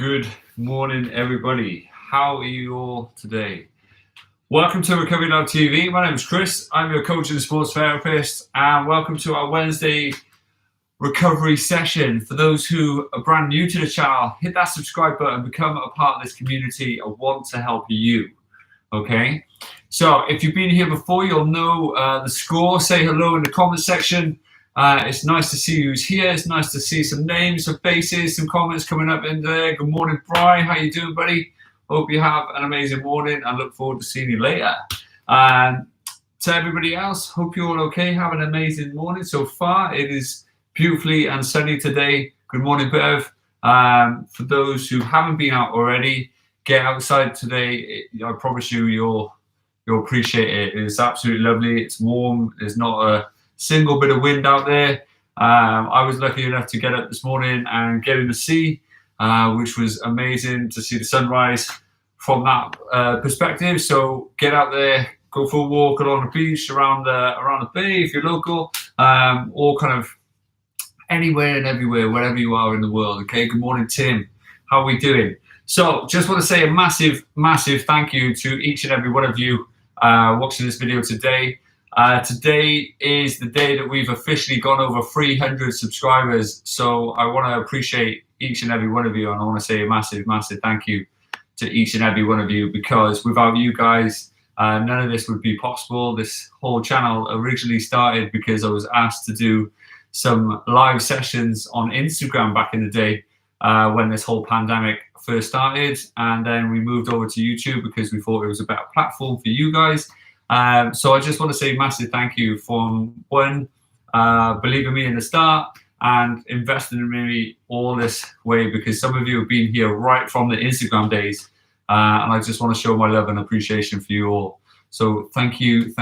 Good morning, everybody. How are you all today? Welcome to Recovery Love TV. My name is Chris. I'm your coach and sports therapist, and welcome to our Wednesday recovery session. For those who are brand new to the channel, hit that subscribe button, become a part of this community. I want to help you. Okay? So if you've been here before, you'll know the score. Say hello in the comment section. It's nice to see who's here. It's nice to see some names, some faces, some comments coming up in there. Good morning, Brian. How you doing, buddy? Hope you have an amazing morning and look forward to seeing you later. To everybody else, hope you're all okay. Have an amazing morning so far. It is beautifully and sunny today. Good morning, Bev. For those who haven't been out already, get outside today. I promise you, you'll appreciate it. It's absolutely lovely. It's warm. There's not a single bit of wind out there. I was lucky enough to get up this morning and get in the sea, which was amazing to see the sunrise from that perspective. So get out there, go for a walk along the beach, around the bay if you're local, or kind of anywhere and everywhere, wherever you are in the world. Okay. Good morning, Tim. How are we doing? So just want to say a massive thank you to each and every one of you watching this video today. Today is the day that we've officially gone over 300 subscribers. So I want to appreciate each and every one of you, and I want to say a massive thank you to each and every one of you, because without you guys, none of this would be possible. This whole channel originally started because I was asked to do some live sessions on Instagram back in the day when this whole pandemic first started, and then we moved over to YouTube because we thought it was a better platform for you guys. So I just want to say massive thank you for one, believing me in the start and investing in me all this way, because some of you have been here right from the Instagram days, and I just want to show my love and appreciation for you all. So thank you.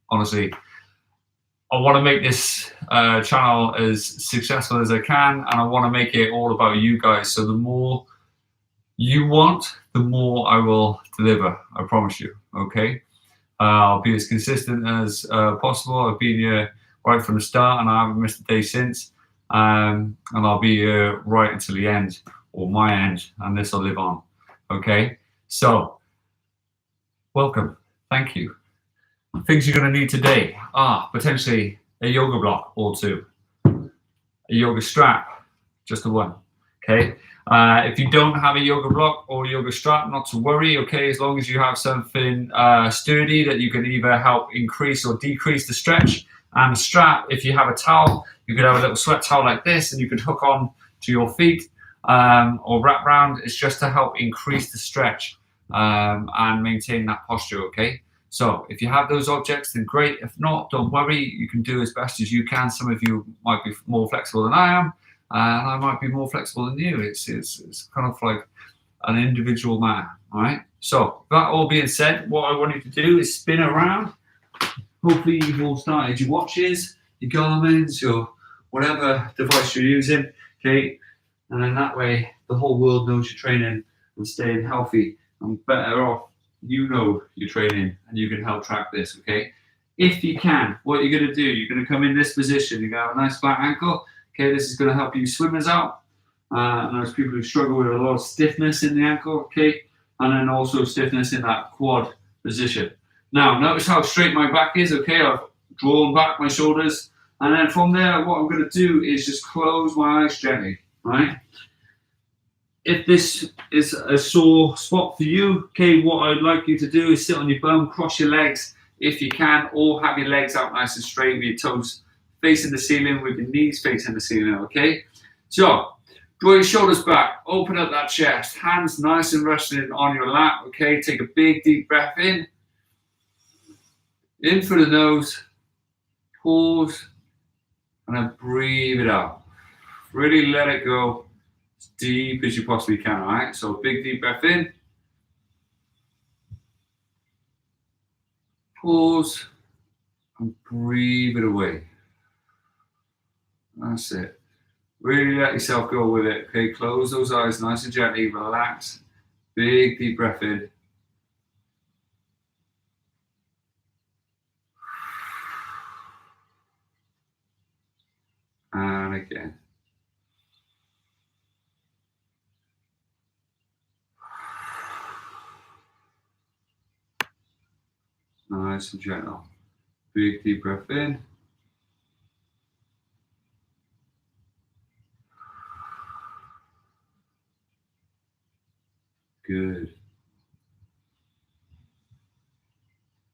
Honestly, I want to make this channel as successful as I can, and I want to make it all about you guys. So the more you want, the more I will deliver. I promise you. Okay. I'll be as consistent as possible. I've been here right from the start, and I haven't missed a day since. And I'll be here right until the end, or my end, and this will live on. Okay. So, welcome. Thank you. Things you're going to need today are potentially a yoga block or two, a yoga strap, just the one. Okay. If you don't have a yoga block or yoga strap, not to worry. Okay. As long as you have something sturdy that you can either help increase or decrease the stretch. And the strap, if you have a towel, you could have a little sweat towel like this, and you could hook on to your feet or wrap around. It's just to help increase the stretch and maintain that posture. Okay. So if you have those objects, then great. If not, don't worry. You can do as best as you can. Some of you might be more flexible than I am, and I might be more flexible than you. It's kind of like an individual matter. All right. So that all being said, what I want you to do is spin around. Hopefully you've all started your watches, your Garmin's, your whatever device you're using. Okay. And then that way the whole world knows you're training and staying healthy and better off. You know you're training, and you can help track this. Okay. If you can, what you're going to do, you're going to come in this position. You're going to have a nice flat ankle. Okay. This is going to help you swimmers out. And there's people who struggle with a lot of stiffness in the ankle. Okay. And then also stiffness in that quad position. Now, notice how straight my back is. Okay. I've drawn back my shoulders. And then from there, what I'm going to do is just close my eyes gently. Right. If this is a sore spot for you, okay, what I'd like you to do is sit on your bum, cross your legs if you can, or have your legs out nice and straight with your toes facing the ceiling, with your knees facing the ceiling, okay? So, draw your shoulders back, open up that chest, hands nice and resting on your lap, okay? Take a big, deep breath in through the nose, pause, and then breathe it out. Really let it go. Deep as you possibly can, all right? So big deep breath in, pause, and breathe it away. That's it. Really let yourself go with it. Okay, close those eyes nice and gently, relax. Big deep breath in. And again. Nice and gentle. Big deep breath in. Good.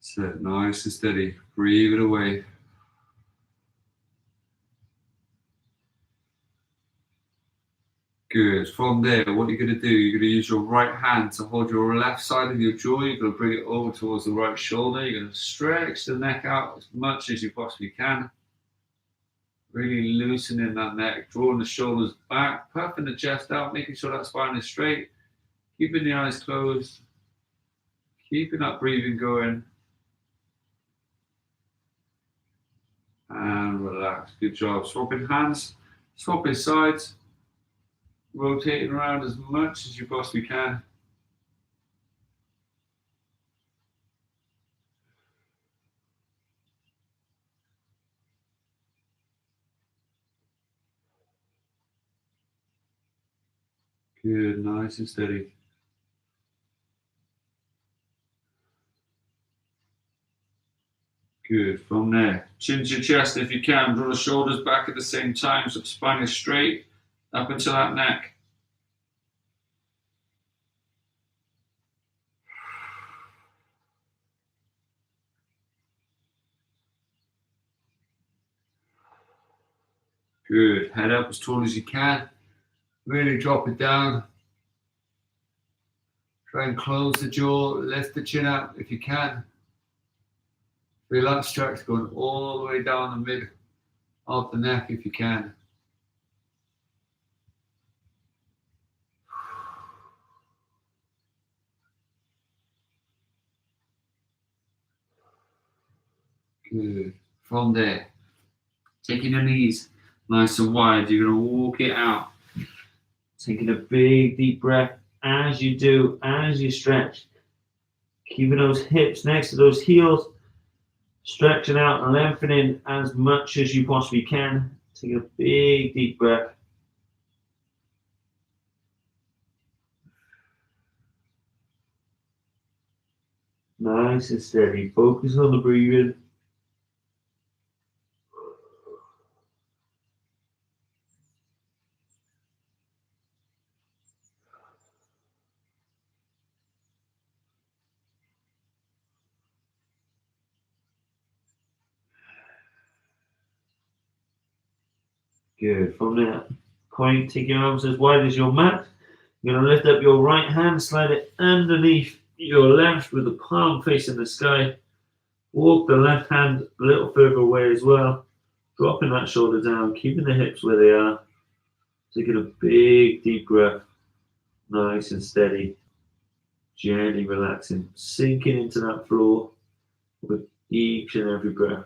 Sit nice and steady. Breathe it away. Good. From there, what you're going to do, you're going to use your right hand to hold your left side of your jaw. You're going to bring it over towards the right shoulder. You're going to stretch the neck out as much as you possibly can. Really loosening that neck, drawing the shoulders back, puffing the chest out, making sure that spine is straight. Keeping the eyes closed. Keeping that breathing going. And relax. Good job. Swapping hands, swapping sides. Rotating around as much as you possibly can. Good, nice and steady. Good. From there, chin to chest if you can. Draw the shoulders back at the same time so the spine is straight up into that neck. Good. Head up as tall as you can. Really drop it down. Try and close the jaw. Lift the chin up if you can. Feel that stretch going all the way down the mid of the neck if you can. Good. From there, taking the knees nice and wide, you're going to walk it out. Taking a big deep breath as you do, as you stretch. Keeping those hips next to those heels. Stretching out and lengthening as much as you possibly can. Take a big deep breath. Nice and steady. Focus on the breathing. Good. From that point, take your arms as wide as your mat. You're going to lift up your right hand, slide it underneath your left with the palm facing the sky. Walk the left hand a little further away as well. Dropping that shoulder down, keeping the hips where they are. Taking a big deep breath. Nice and steady. Gently relaxing, sinking into that floor with each and every breath.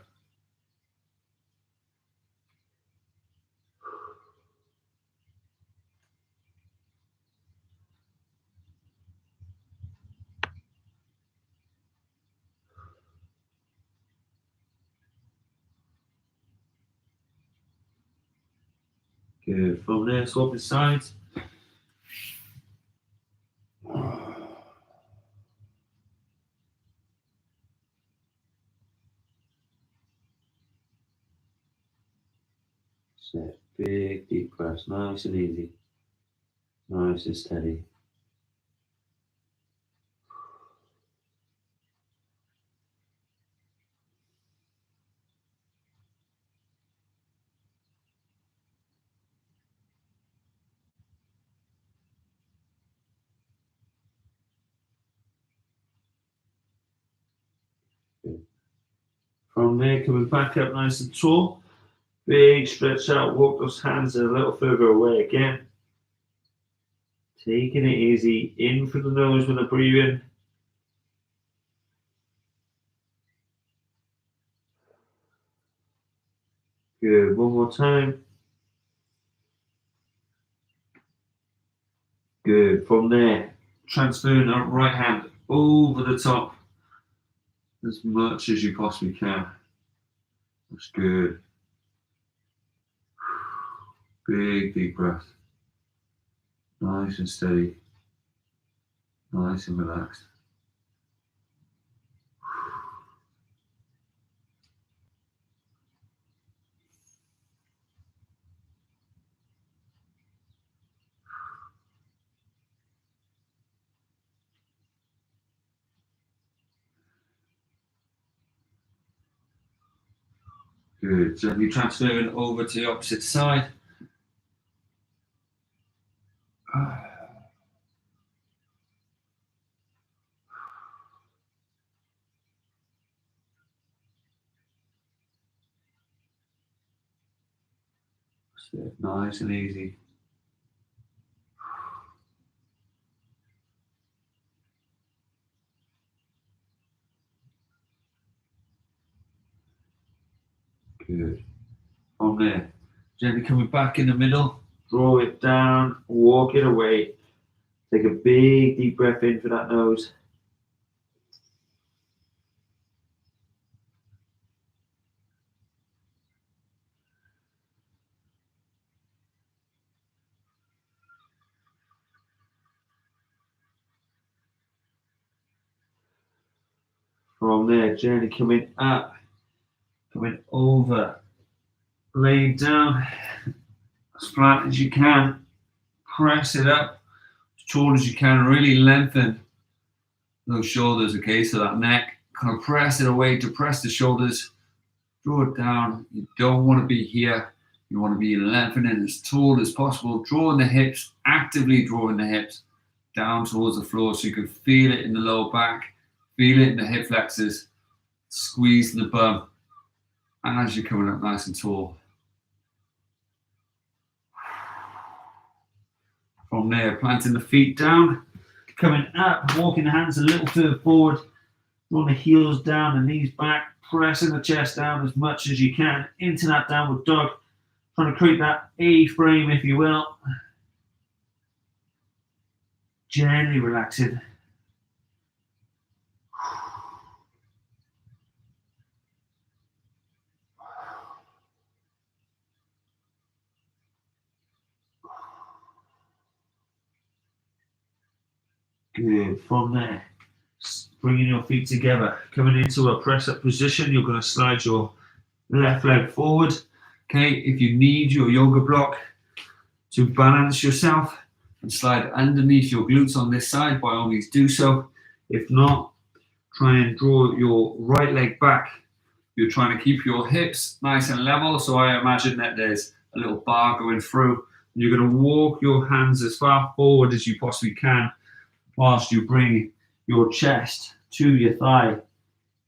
Good. From there, swap the sides. Set big deep breaths, nice and easy, nice and steady. Good. From there, coming back up nice and tall. Big stretch out, walk those hands a little further away again. Taking it easy, in through the nose with the breathing. Good, one more time. Good, from there, transferring that right hand over the top as much as you possibly can. That's good. Big deep breath. Nice and steady. Nice and relaxed. Good. Gently transferring over to the opposite side. Nice and easy. Good. From there, gently coming back in the middle, draw it down, walk it away. Take a big deep breath in through that nose. From there, gently coming up, coming over, laying down as flat as you can. Press it up as tall as you can. Really lengthen those shoulders, okay? So that neck, kind of press it away to press the shoulders. Draw it down. You don't want to be here. You want to be lengthening as tall as possible. Drawing the hips, actively drawing the hips down towards the floor so you can feel it in the lower back, feel it in the hip flexors, squeeze the bum as you're coming up nice and tall. From there, planting the feet down, coming up, walking the hands a little further forward, drawing the heels down, the knees back, pressing the chest down as much as you can into that downward dog, trying to create that A-frame, if you will. Gently relaxing. Good. From there, bringing your feet together, coming into a press-up position. You're going to slide your left leg forward. Okay, if you need your yoga block to balance yourself and slide underneath your glutes on this side, by all means do so. If not, try and draw your right leg back. You're trying to keep your hips nice and level. So I imagine that there's a little bar going through. You're going to walk your hands as far forward as you possibly can whilst you bring your chest to your thigh,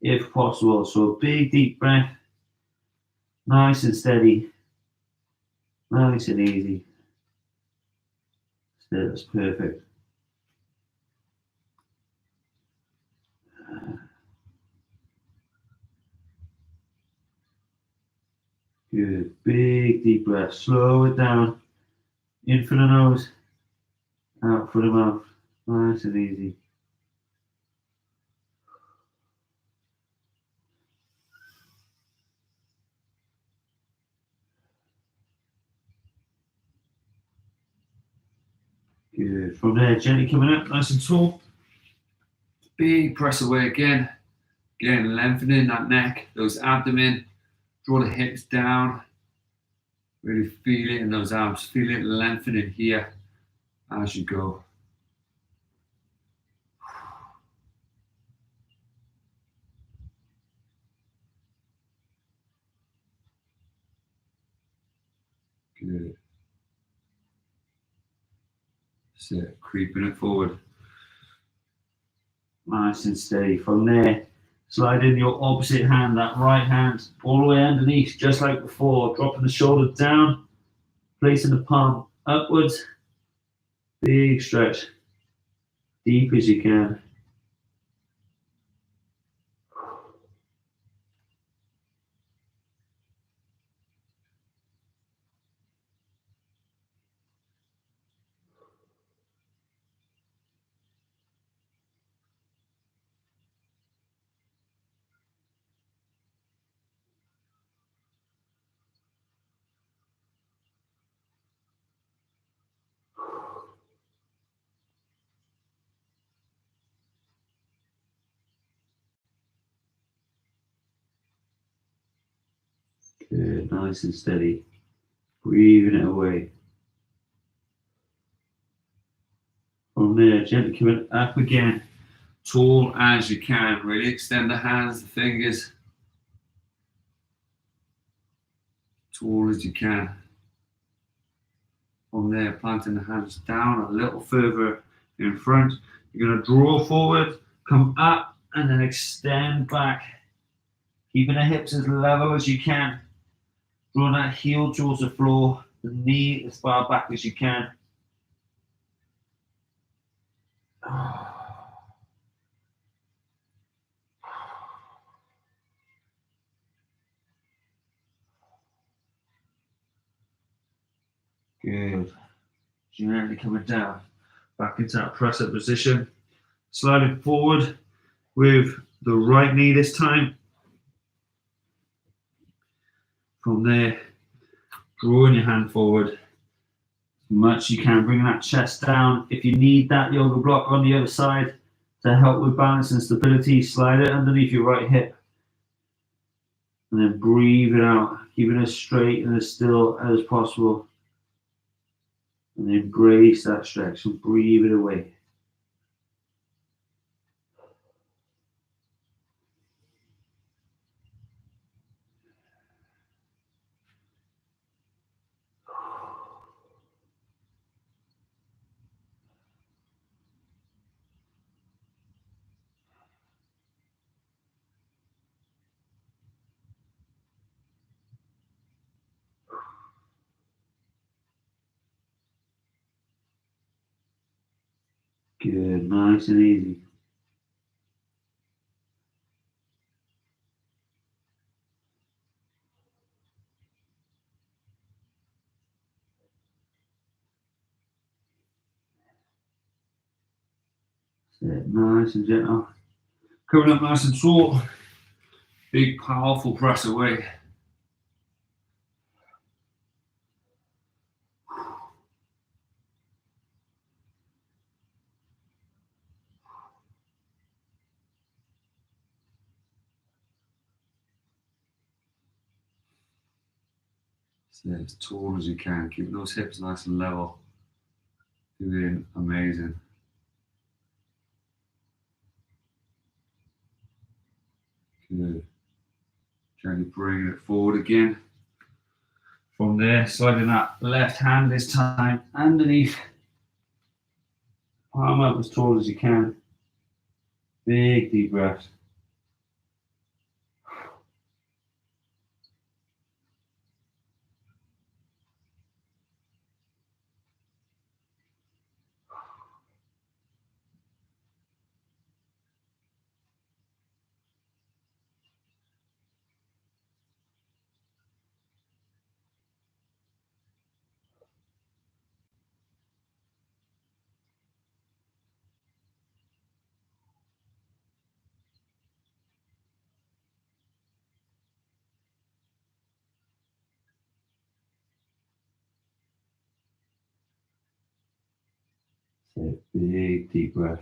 if possible. So a big deep breath, nice and steady, nice and easy. That's perfect. Good. Big deep breath. Slow it down. In for the nose, out for the mouth. Nice and easy. Good. From there, gently coming up, nice and tall. Big press away again. Again, lengthening that neck, those abdomen. Draw the hips down. Really feel it in those arms. Feel it lengthening here as you go. Good. Sit, creeping it forward. Nice and steady. From there, slide in your opposite hand, that right hand, all the way underneath, just like before. Dropping the shoulder down, placing the palm upwards. Big stretch, deep as you can. Good, nice and steady. Breathing it away. From there, gently coming up again, tall as you can. Really extend the hands, the fingers. tall as you can. From there, planting the hands down a little further in front. You're going to draw forward, come up, and then extend back. Keeping the hips as level as you can. Drawing that heel towards the floor, the knee as far back as you can. Good. Gently coming down, back into that press-up position. Sliding forward with the right knee this time. From there, drawing your hand forward as much as you can, bringing that chest down. If you need that yoga block on the other side to help with balance and stability, slide it underneath your right hip. And then breathe it out, keeping it as straight and as still as possible. And embrace that stretch and breathe it away. Good, nice and easy. Sit nice and gentle. Coming up nice and tall. Big, powerful press away. Sit as tall as you can. Keeping those hips nice and level. Doing amazing. Good. Gently bringing it forward again. From there, sliding that left hand this time underneath. Palm up as tall as you can. Big deep breath. Take big deep breath.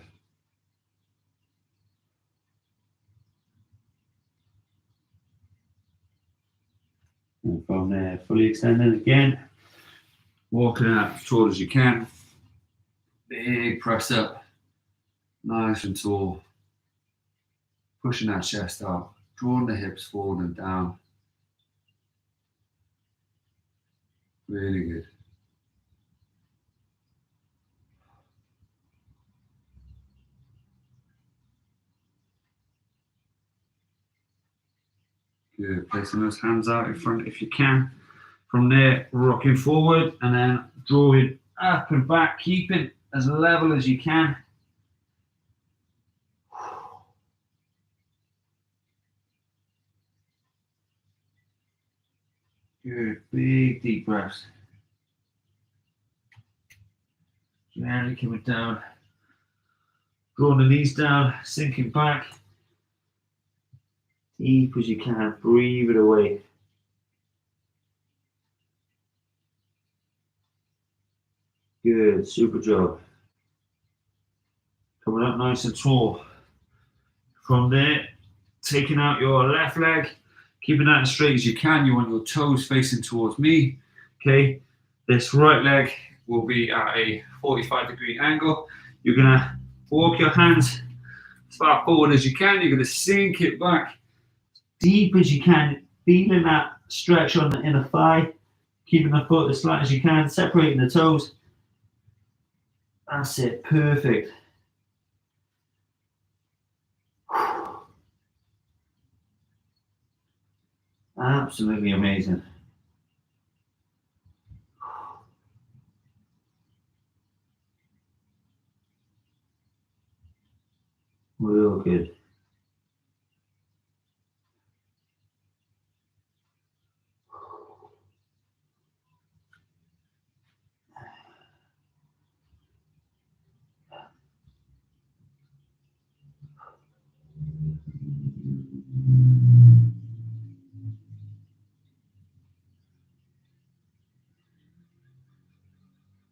And from there, fully extending again. Walking out as tall as you can. Big press up. Nice and tall. Pushing that chest out. Drawing the hips forward and down. Really good. Good. Placing those hands out in front if you can. From there, rocking forward and then drawing up and back, keeping as level as you can. Good. Big deep breaths. Gently coming down. Drawing the knees down, sinking back. Deep as you can. Breathe it away. Good, super job. Coming up nice and tall. From there, taking out your left leg, keeping that as straight as you can. You want your toes facing towards me. Okay, this right leg will be at a 45-degree angle. You're gonna walk your hands as far forward as you can. You're gonna sink it back deep as you can, feeling that stretch on the inner thigh, keeping the foot as flat as you can, separating the toes. That's it, perfect. Absolutely amazing. Real good.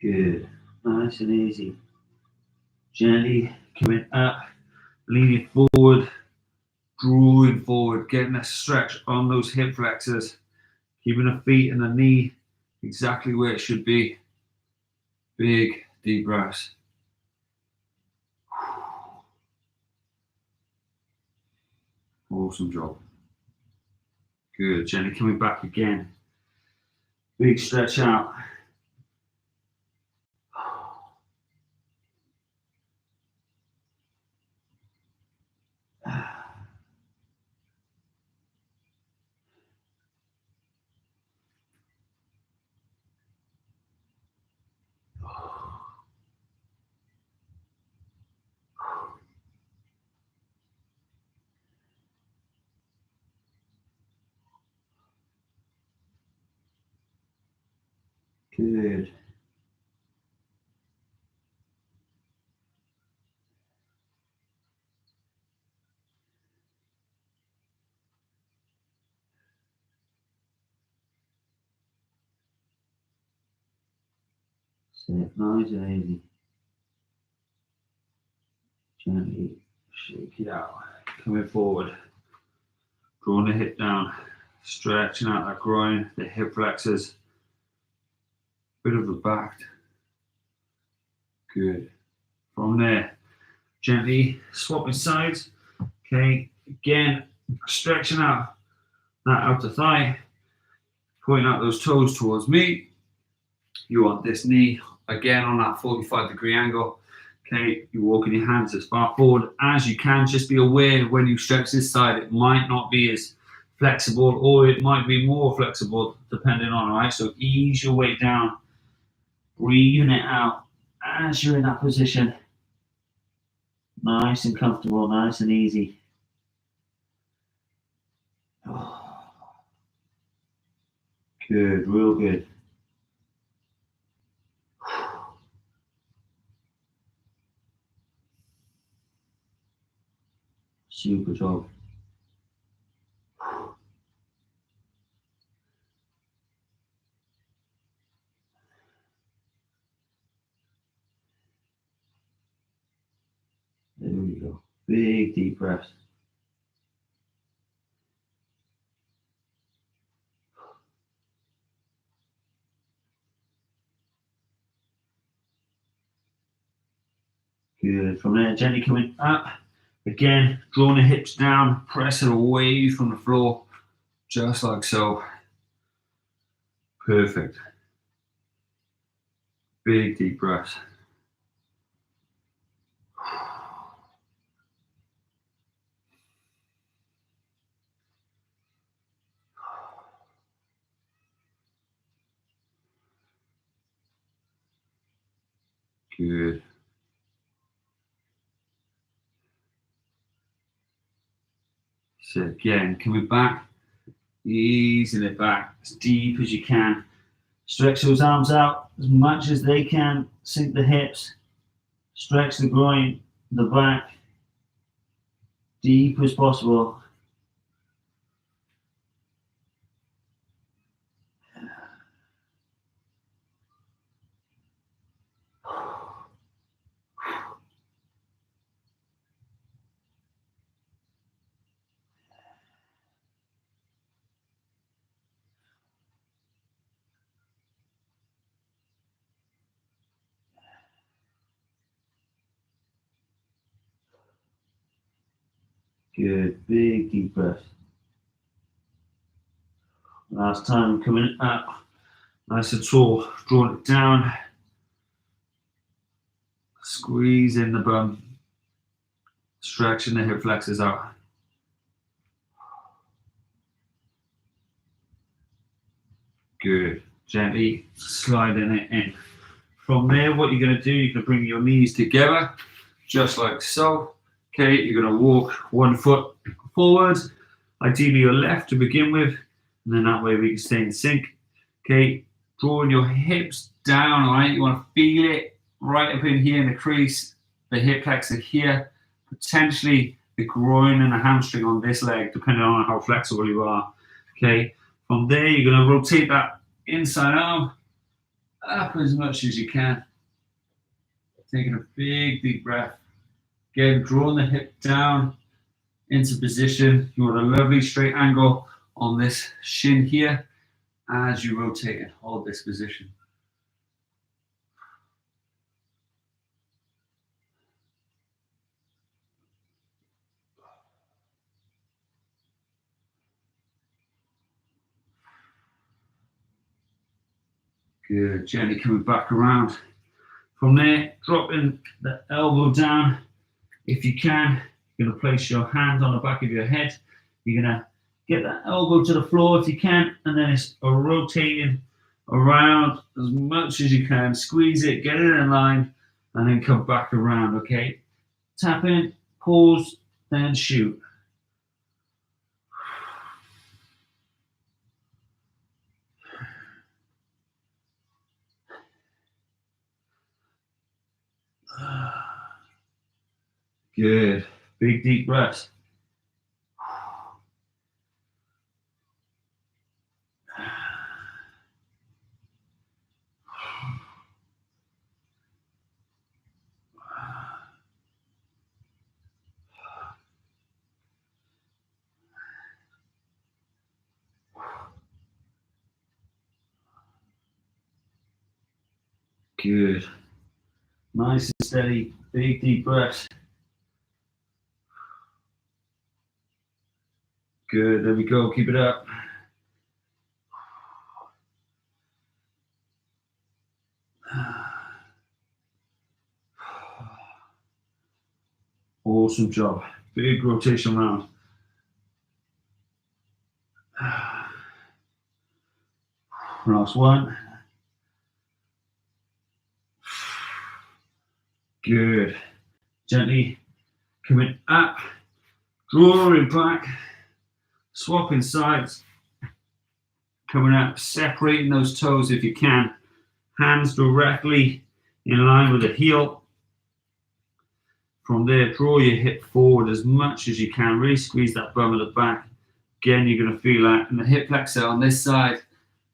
Good. Nice and easy. Gently coming up, leaning forward, drawing forward, getting a stretch on those hip flexors, keeping the feet and the knee exactly where it should be. Big, deep breaths. Awesome job. Good. Gently coming back again. Big stretch out. Good. Sit nice and easy. Gently shake it out. Coming forward. Drawing the hip down. Stretching out that groin, the hip flexors. Bit of the back. Good. From there, gently swapping sides. Okay, again, stretching out that outer thigh, pointing out those toes towards me. You want this knee again on that 45-degree angle. Okay, you're walking your hands as far forward as you can. Just be aware when you stretch this side, it might not be as flexible or it might be more flexible depending on, all right? So ease your way down, breathing it out as you're in that position. Nice and comfortable, nice and easy. Oh, good, real good. Super job. There we go. Big deep breaths. Good. From there, gently coming up. Again, drawing the hips down, press it away from the floor, just like so. Perfect. Big deep breaths. Good. So again, coming back, easing it back as deep as you can. Stretch those arms out as much as they can. Sink the hips. Stretch the groin, the back, deep as possible. Good, big deep breath. Last time, coming up, nice and tall, drawing it down, squeeze in the bum, stretching the hip flexors out. Good. Gently sliding it in. From there, what you're going to do, you're going to bring your knees together, just like so. Okay, you're going to walk 1 foot forward, ideally your left to begin with, and then that way we can stay in sync. Okay, drawing your hips down, all right? You want to feel it right up in here in the crease, the hip flexor here, potentially the groin and the hamstring on this leg, depending on how flexible you are. Okay, from there, you're going to rotate that inside arm up as much as you can. Taking a big, deep breath. Again, drawing the hip down into position. You want a lovely straight angle on this shin here as you rotate and hold this position. Good. Gently coming back around. From there, dropping the elbow down. If you can, you're going to place your hand on the back of your head. You're going to get that elbow to the floor if you can, and then it's rotating around as much as you can. Squeeze it, get it in line, and then come back around, okay? Tap in, pause, then shoot. Good. Big deep breaths. Good. Nice and steady. Big deep breaths. Good. There we go. Keep it up. Awesome job. Big rotation round. Last one. Good. Gently coming up, drawing back, swapping sides, coming up, separating those toes if you can. Hands directly in line with the heel. From there, draw your hip forward as much as you can. Really squeeze that bum at the back. Again, you're going to feel that in the hip flexor on this side,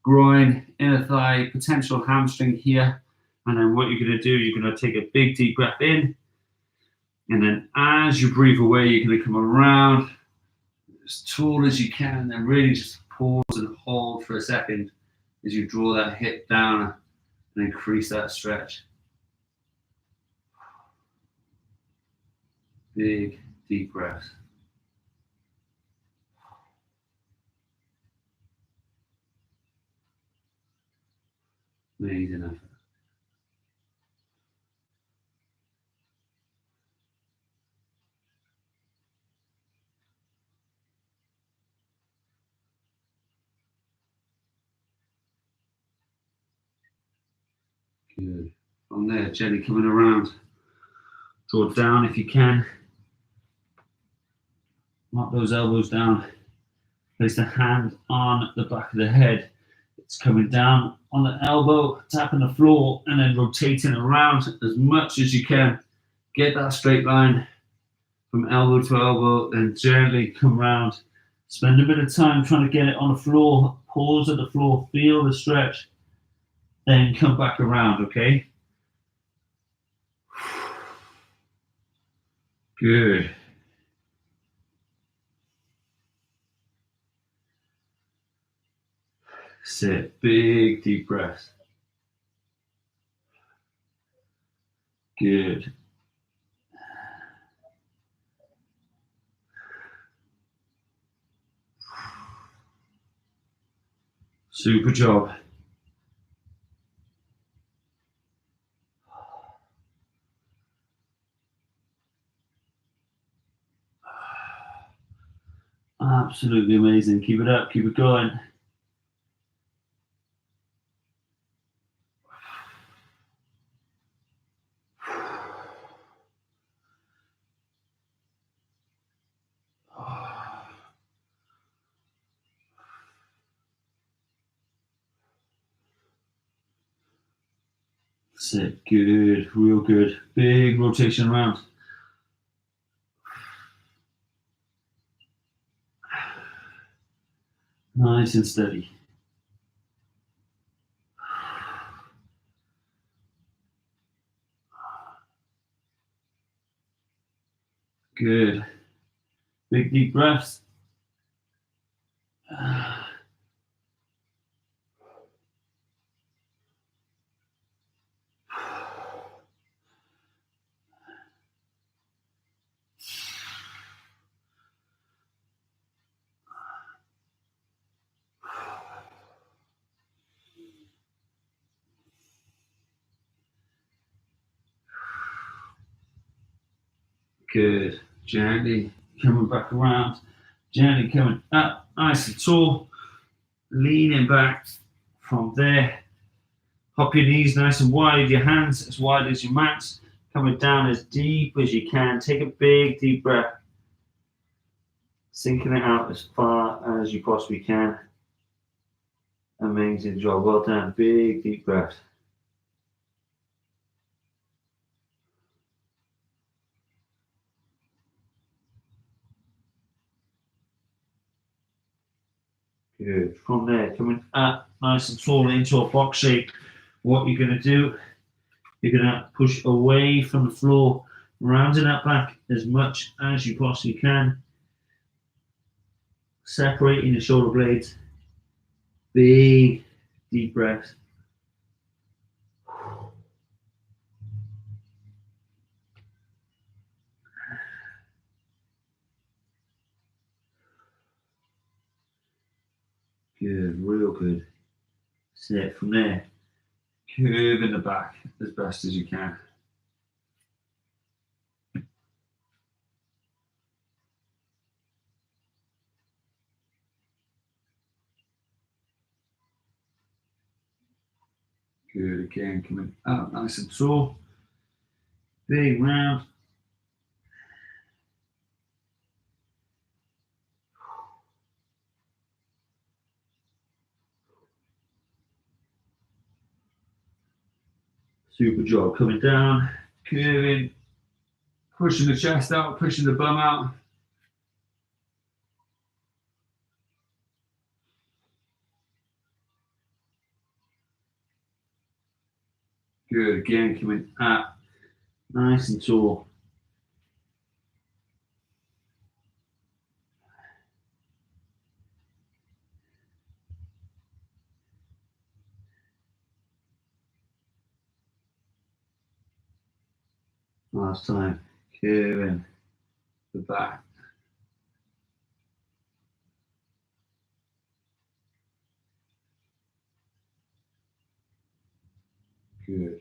groin, inner thigh, potential hamstring here. And then what you're going to do, you're going to take a big deep breath in. And then as you breathe away, you're going to come around as tall as you can. And then really just pause and hold for a second as you draw that hip down and increase that stretch. Big, deep breaths. Amazing effort. Good. From there, gently coming around. Draw down if you can. Mark those elbows down. Place the hand on the back of the head. It's coming down on the elbow, tapping the floor, and then rotating around as much as you can. Get that straight line from elbow to elbow, and gently come around. Spend a bit of time trying to get it on the floor. Pause at the floor, feel the stretch, then come back around, okay? Good. Sit, big deep breaths. Good. Super job. Absolutely amazing. Keep it up. Keep it going. That's it. Good. Real good. Big rotation around. Nice and steady. Good. Big deep breaths. Good. Gently coming back around. Gently coming up. Nice and tall. Leaning back from there. Hop your knees nice and wide. Your hands as wide as your mat. Coming down as deep as you can. Take a big deep breath. Sinking it out as far as you possibly can. Amazing job. Well done. Big deep breath. Good. From there, coming up nice and tall into a box shape. What you're going to do, you're going to push away from the floor, rounding that back as much as you possibly can. Separating the shoulder blades. Big deep breath. Good, real good. Sit from there. Curve in the back as best as you can. Good, again, coming up nice and tall. Big round. Super job. Coming down, curving, pushing the chest out, pushing the bum out. Good, again, coming up, nice and tall. Last time, curving the back. Good.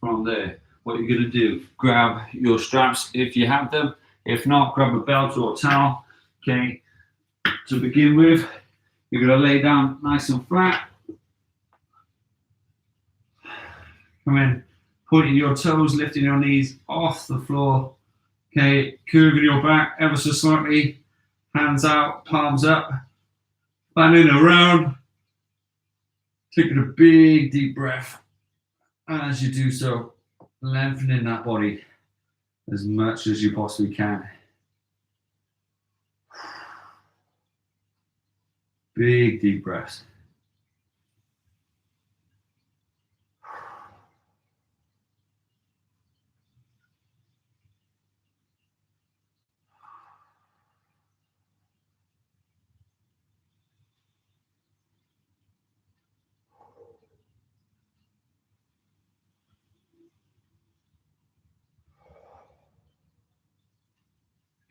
From there, what you're going to do, grab your straps if you have them. If not, grab a belt or a towel. Okay, to begin with, you're going to lay down nice and flat. Come in, pointing your toes, lifting your knees off the floor. Okay, curving your back ever so slightly. Hands out, palms up. Fanning around. Taking a big deep breath. And as you do so, lengthening that body as much as you possibly can. Big deep breaths.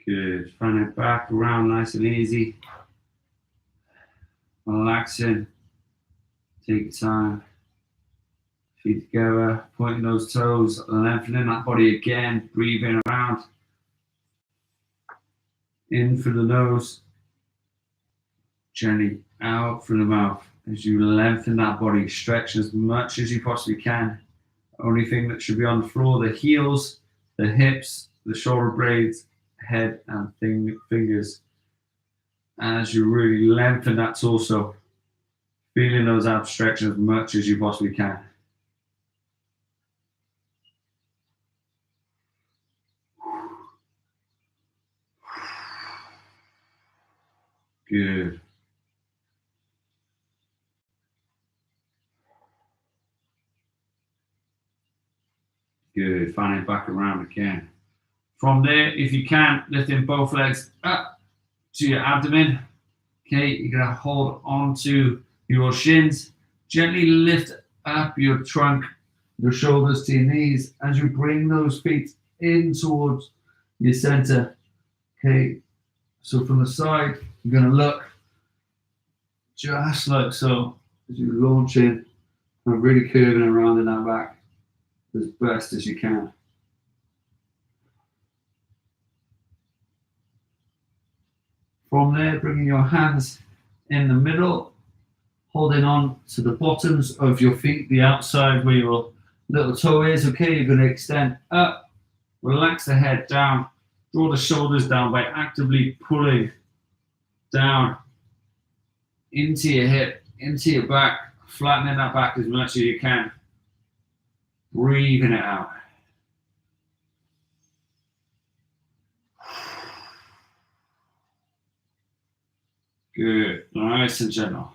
Good. Fanning back around nice and easy. Relaxing Take your time. Feet together, pointing those toes, lengthening that body again, breathing around. In through the nose, gently out through the mouth. As you lengthen that body, stretch as much as you possibly can. Only thing that should be on the floor, the heels, the hips, the shoulder blades, head and fingers. As you really lengthen that torso, feeling those abs stretch as much as you possibly can. Good. Good. Fanning back around again. From there, if you can, lifting both legs up to your abdomen. Okay, you're going to hold onto your shins. Gently lift up your trunk, your shoulders to your knees as you bring those feet in towards your center. Okay, so from the side, you're going to look just like so as you launch in and really curving around in that back as best as you can. From there, bringing your hands in the middle, holding on to the bottoms of your feet, the outside where your little toe is. Okay, you're going to extend up, relax the head down, draw the shoulders down by actively pulling down into your hip, into your back, flattening that back as much as you can. Breathing it out. Good, nice and gentle.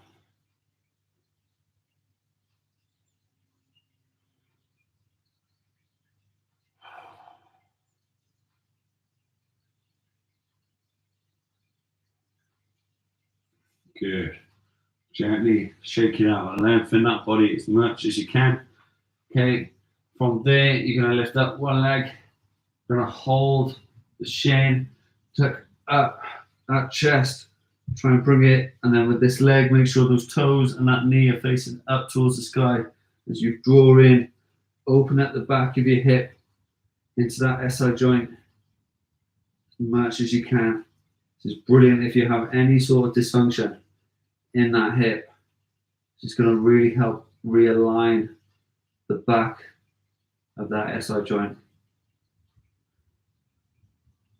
Good. Gently shake it out, lengthen that body as much as you can. Okay, from there, you're going to lift up one leg, you're going to hold the shin, tuck up that chest, try and bring it, and then with this leg, make sure those toes and that knee are facing up towards the sky as you draw in, open at the back of your hip into that SI joint as much as you can. This is brilliant if you have any sort of dysfunction in that hip. It's going to really help realign the back of that SI joint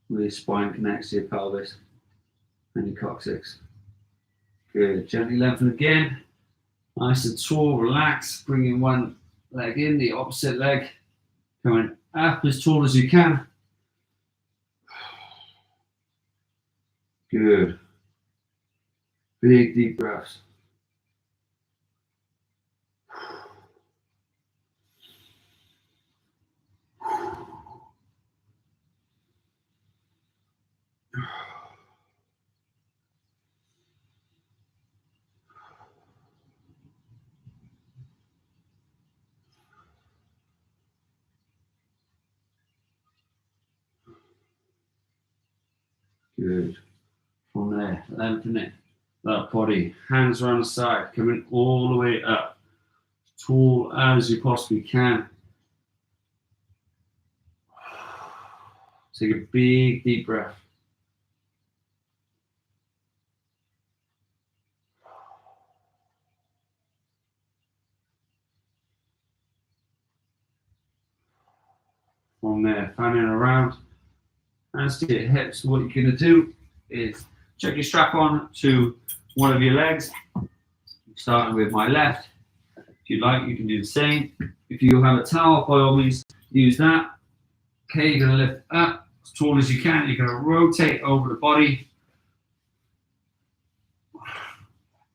where your spine connects to your pelvis and your coccyx. Good. Gently lengthen again. Nice and tall, relax. Bringing one leg in, the opposite leg. Coming up as tall as you can. Good. Big deep breaths. Good. From there, lengthening that body, hands around the side, coming all the way up, as tall as you possibly can. Take a big deep breath. From there, fanning around, hands to your hips. What you're going to do is check your strap on to one of your legs, starting with my left. If you like, you can do the same. If you have a towel, by all means, use that. Okay, you're going to lift up as tall as you can. You're going to rotate over the body,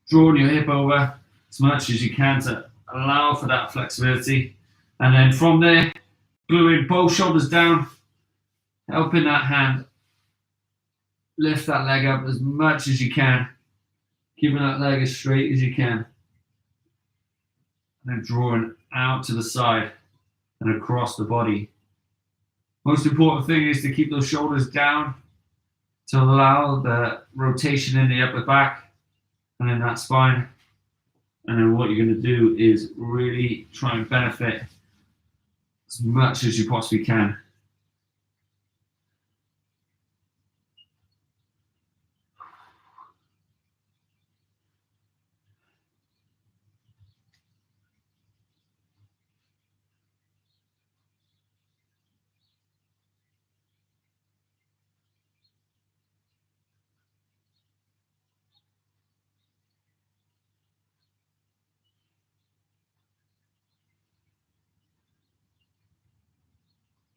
drawing your hip over as much as you can to allow for that flexibility. And then from there, gluing both shoulders down, helping that hand lift that leg up as much as you can, keeping that leg as straight as you can, and then drawing out to the side and across the body. Most important thing is to keep those shoulders down to allow the rotation in the upper back and in that spine And then what you're going to do is really try and benefit as much as you possibly can.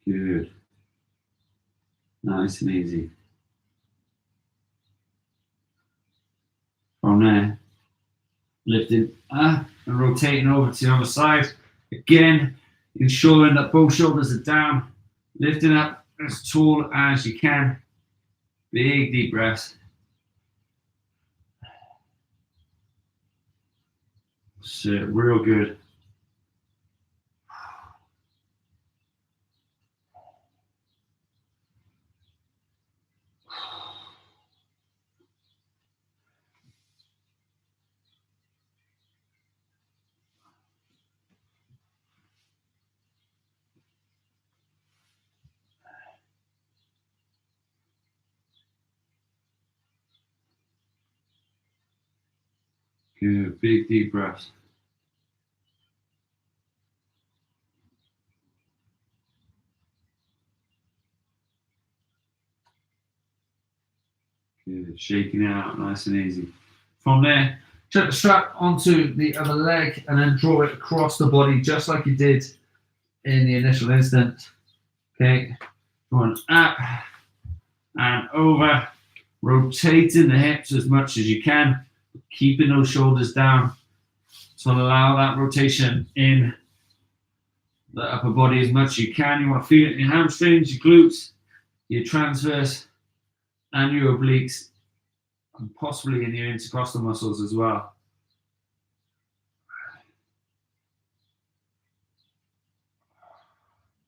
Good. Nice and easy. From there, lifting up and rotating over to the other side. Again, ensuring that both shoulders are down, lifting up as tall as you can. Big deep breaths. So real good. Good, big deep breaths. Good, shaking it out nice and easy. From there, chuck the strap onto the other leg and then draw it across the body just like you did in the initial instant. Okay, going up and over, rotating the hips as much as you can, keeping those shoulders down to allow that rotation in the upper body as much as you can. You want to feel it in your hamstrings, your glutes, your transverse, and your obliques, and possibly in your intercostal muscles as well.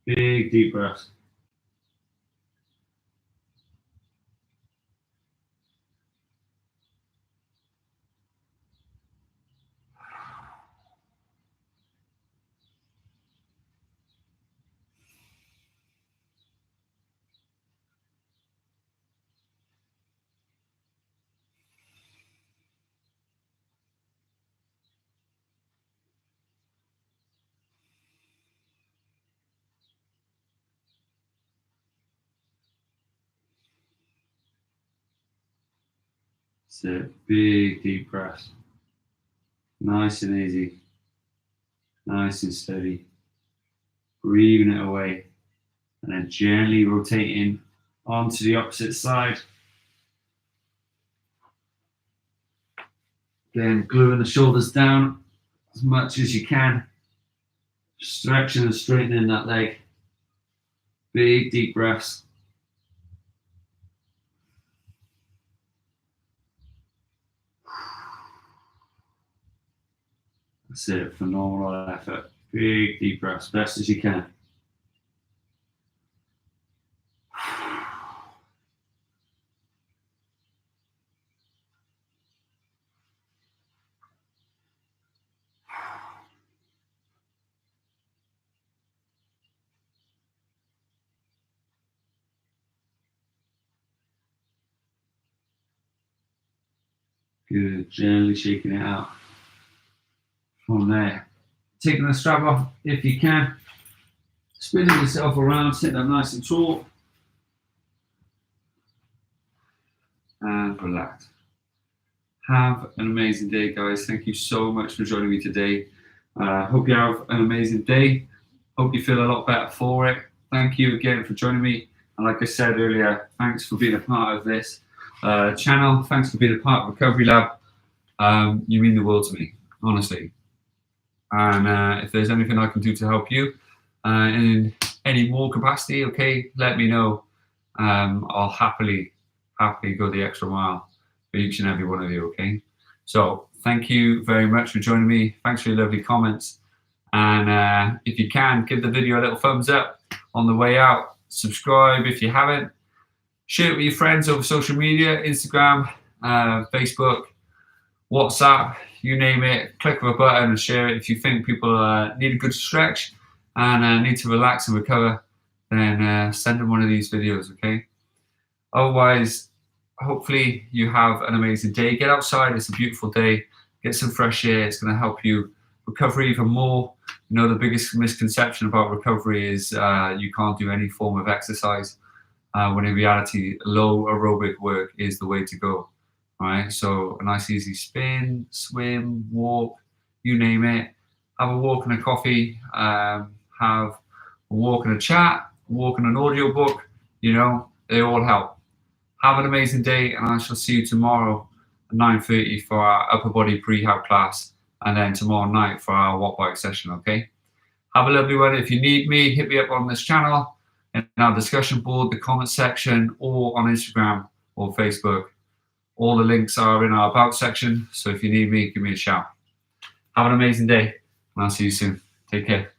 Big deep breaths. So big deep breaths. Nice and easy. Nice and steady. Breathing it away. And then gently rotating onto the opposite side. Again, gluing the shoulders down as much as you can. Stretching and straightening that leg. Big deep breaths. That's it, phenomenal effort. Big deep breaths, best as you can. Good, gently shaking it out. From there, taking the strap off if you can, spinning yourself around, sitting up nice and tall, and relax. Have an amazing day, guys. Thank you so much for joining me today. Hope you have an amazing day. Hope you feel a lot better for it. Thank you again for joining me. And like I said earlier, thanks for being a part of this channel. Thanks for being a part of Recovery Lab. You mean the world to me, honestly. And if there's anything I can do to help you in any more capacity, okay, let me know. I'll happily go the extra mile for each and every one of you, okay? So thank you very much for joining me. Thanks for your lovely comments. And if you can, give the video a little thumbs up on the way out. Subscribe if you haven't. Share it with your friends over social media, Instagram, Facebook, WhatsApp. you name it, click of a button and share it. If you think people need a good stretch and need to relax and recover, then send them one of these videos, okay? Otherwise, hopefully you have an amazing day. Get outside, it's a beautiful day. Get some fresh air, it's gonna help you recover even more. You know, the biggest misconception about recovery is you can't do any form of exercise, when in reality, low aerobic work is the way to go, right? So a nice easy spin, swim, walk, you name it. Have a walk and a coffee, have a walk and a chat, walk and an audio book, you know, they all help. Have an amazing day, and I shall see you tomorrow at 9:30 for our upper body prehab class, and then tomorrow night for our watt bike session, okay? Have a lovely one. If you need me, hit me up on this channel, in our discussion board, the comment section, or on Instagram or Facebook. All the links are in our about section, so if you need me, give me a shout. Have an amazing day, and I'll see you soon. Take care.